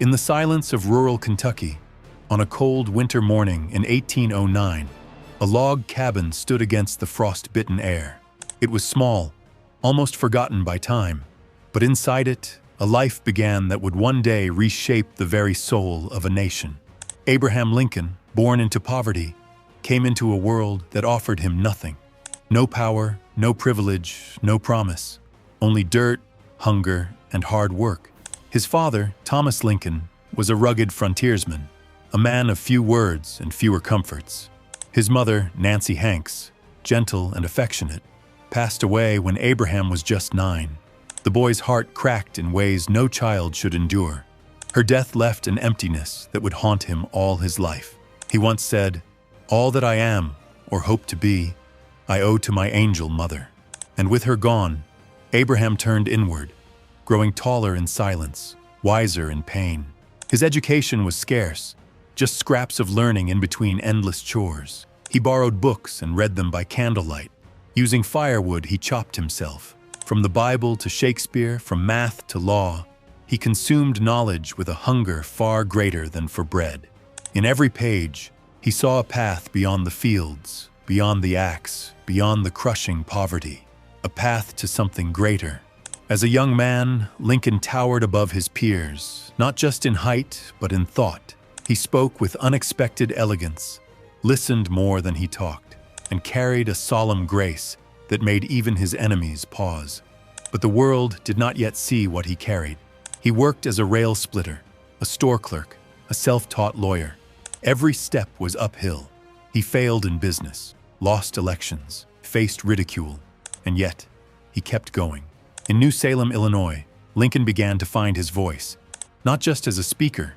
In the silence of rural Kentucky, on a cold winter morning in 1809, a log cabin stood against the frost-bitten air. It was small, almost forgotten by time, but inside it, a life began that would one day reshape the very soul of a nation. Abraham Lincoln, born into poverty, came into a world that offered him nothing. No power, no privilege, no promise. Only dirt, hunger, and hard work. His father, Thomas Lincoln, was a rugged frontiersman, a man of few words and fewer comforts. His mother, Nancy Hanks, gentle and affectionate, passed away when Abraham was just 9. The boy's heart cracked in ways no child should endure. Her death left an emptiness that would haunt him all his life. He once said, "All that I am, or hope to be, I owe to my angel mother." And with her gone, Abraham turned inward, growing taller in silence, wiser in pain. His education was scarce, just scraps of learning in between endless chores. He borrowed books and read them by candlelight. Using firewood, he chopped himself. From the Bible to Shakespeare, from math to law, he consumed knowledge with a hunger far greater than for bread. In every page, he saw a path beyond the fields, beyond the axe, beyond the crushing poverty, a path to something greater. As a young man, Lincoln towered above his peers, not just in height, but in thought. He spoke with unexpected elegance, listened more than he talked, and carried a solemn grace that made even his enemies pause. But the world did not yet see what he carried. He worked as a rail splitter, a store clerk, a self-taught lawyer. Every step was uphill. He failed in business, lost elections, faced ridicule, and yet he kept going. In New Salem, Illinois, Lincoln began to find his voice, not just as a speaker,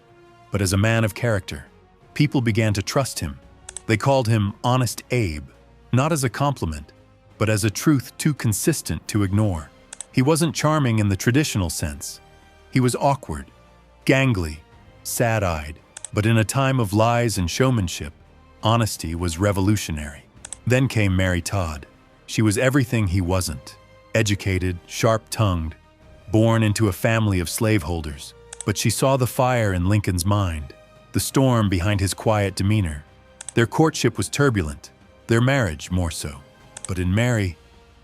but as a man of character. People began to trust him. They called him Honest Abe, not as a compliment, but as a truth too consistent to ignore. He wasn't charming in the traditional sense. He was awkward, gangly, sad-eyed, but in a time of lies and showmanship, honesty was revolutionary. Then came Mary Todd. She was everything he wasn't. Educated, sharp-tongued, born into a family of slaveholders. But she saw the fire in Lincoln's mind, the storm behind his quiet demeanor. Their courtship was turbulent, their marriage more so. But in Mary,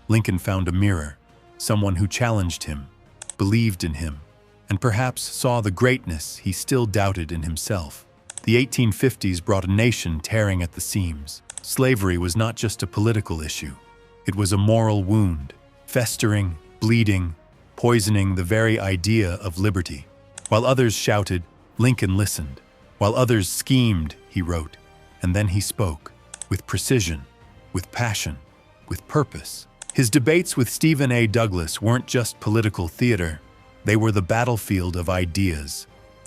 Lincoln found a mirror, someone who challenged him, believed in him, and perhaps saw the greatness he still doubted in himself. The 1850s brought a nation tearing at the seams. Slavery was not just a political issue. It was a moral wound, festering, bleeding, poisoning the very idea of liberty. While others shouted, Lincoln listened. While others schemed, he wrote. And then he spoke, with precision, with passion, with purpose. His debates with Stephen A. Douglas weren't just political theater. They were the battlefield of ideas.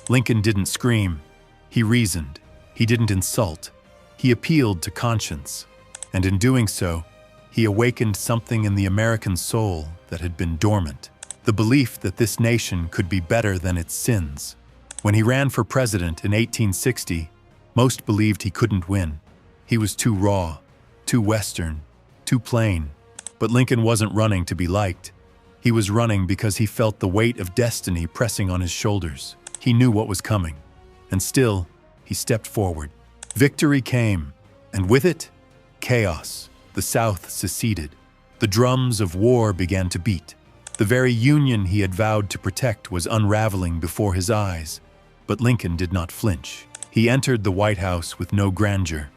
Lincoln didn't scream. He reasoned. He didn't insult. He appealed to conscience. And in doing so, he awakened something in the American soul that had been dormant. The belief that this nation could be better than its sins. When he ran for president in 1860, most believed he couldn't win. He was too raw, too Western, too plain. But Lincoln wasn't running to be liked. He was running because he felt the weight of destiny pressing on his shoulders. He knew what was coming. And still, he stepped forward. Victory came, and with it, chaos. The South seceded. The drums of war began to beat. The very union he had vowed to protect was unraveling before his eyes. But Lincoln did not flinch. He entered the White House with no grandeur,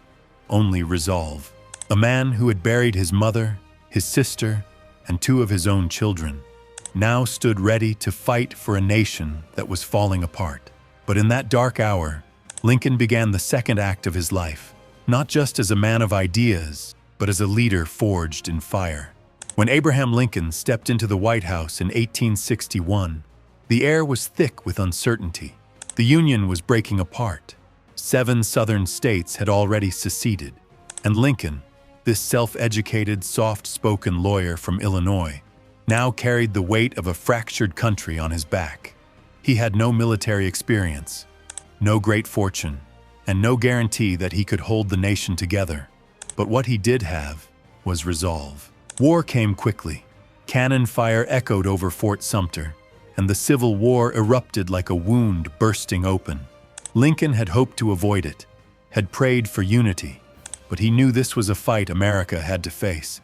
only resolve. A man who had buried his mother, his sister, and 2 of his own children, now stood ready to fight for a nation that was falling apart. But in that dark hour, Lincoln began the second act of his life, not just as a man of ideas, but as a leader forged in fire. When Abraham Lincoln stepped into the White House in 1861, the air was thick with uncertainty. The Union was breaking apart. 7 southern states had already seceded, and Lincoln, this self-educated, soft-spoken lawyer from Illinois, now carried the weight of a fractured country on his back. He had no military experience, no great fortune, and no guarantee that he could hold the nation together. But what he did have was resolve. War came quickly. Cannon fire echoed over Fort Sumter, and the Civil War erupted like a wound bursting open. Lincoln had hoped to avoid it, had prayed for unity, but he knew this was a fight America had to face,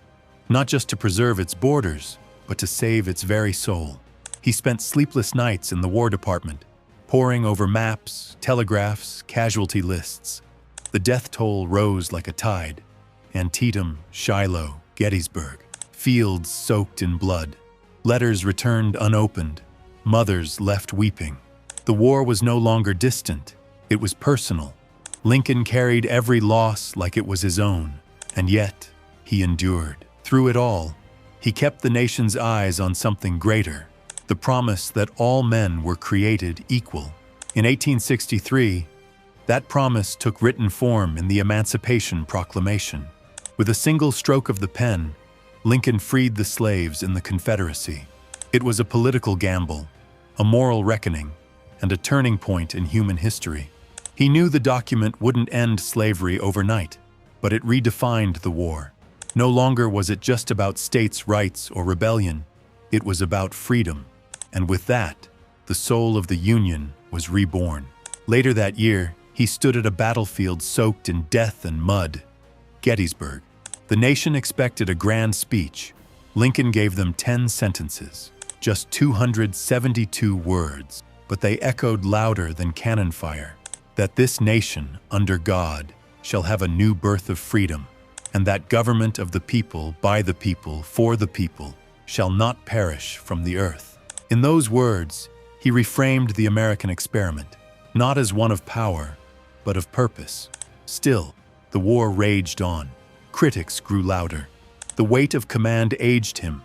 not just to preserve its borders, but to save its very soul. He spent sleepless nights in the War Department, poring over maps, telegraphs, casualty lists. The death toll rose like a tide. Antietam, Shiloh, Gettysburg. Fields soaked in blood. Letters returned unopened. Mothers left weeping. The war was no longer distant. It was personal. Lincoln carried every loss like it was his own. And yet, he endured. Through it all, he kept the nation's eyes on something greater. The promise that all men were created equal. In 1863, that promise took written form in the Emancipation Proclamation. With a single stroke of the pen, Lincoln freed the slaves in the Confederacy. It was a political gamble, a moral reckoning, and a turning point in human history. He knew the document wouldn't end slavery overnight, but it redefined the war. No longer was it just about states' rights or rebellion, it was about freedom. And with that, the soul of the Union was reborn. Later that year, he stood at a battlefield soaked in death and mud, Gettysburg. The nation expected a grand speech. Lincoln gave them 10 sentences, just 272 words, but they echoed louder than cannon fire. That this nation, under God, shall have a new birth of freedom, and that government of the people, by the people, for the people, shall not perish from the earth. In those words, he reframed the American experiment, not as one of power, but of purpose. Still, the war raged on. Critics grew louder. The weight of command aged him.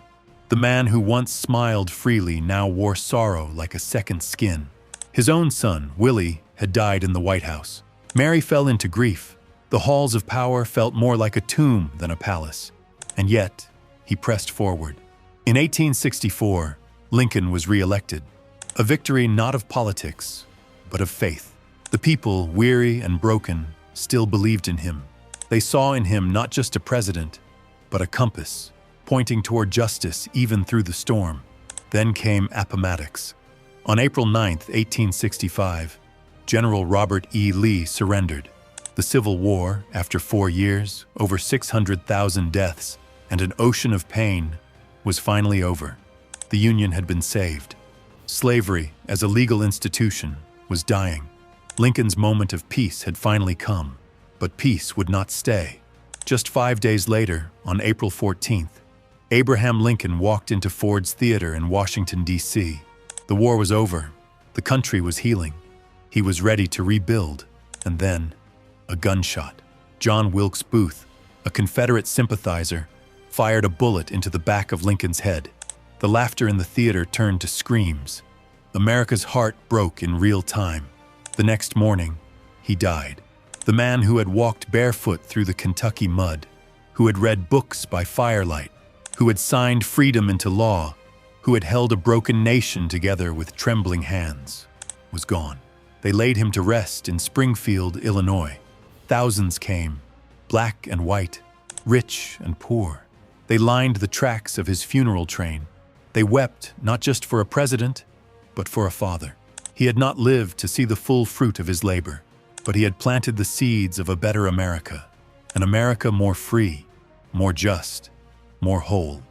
The man who once smiled freely now wore sorrow like a second skin. His own son, Willie, had died in the White House. Mary fell into grief. The halls of power felt more like a tomb than a palace. And yet, he pressed forward. In 1864, Lincoln was re-elected. A victory not of politics, but of faith. The people, weary and broken, still believed in him. They saw in him not just a president, but a compass, pointing toward justice even through the storm. Then came Appomattox. On April 9, 1865, General Robert E. Lee surrendered. The Civil War, after 4 years, over 600,000 deaths, and an ocean of pain, was finally over. The Union had been saved. Slavery, as a legal institution, was dying. Lincoln's moment of peace had finally come, but peace would not stay. Just 5 days later, on April 14th, Abraham Lincoln walked into Ford's Theater in Washington, D.C. The war was over. The country was healing. He was ready to rebuild. And then, a gunshot. John Wilkes Booth, a Confederate sympathizer, fired a bullet into the back of Lincoln's head. The laughter in the theater turned to screams. America's heart broke in real time. The next morning, he died. The man who had walked barefoot through the Kentucky mud, who had read books by firelight, who had signed freedom into law, who had held a broken nation together with trembling hands, was gone. They laid him to rest in Springfield, Illinois. Thousands came, black and white, rich and poor. They lined the tracks of his funeral train. They wept not just for a president, but for a father. He had not lived to see the full fruit of his labor, but he had planted the seeds of a better America, an America more free, more just, more whole.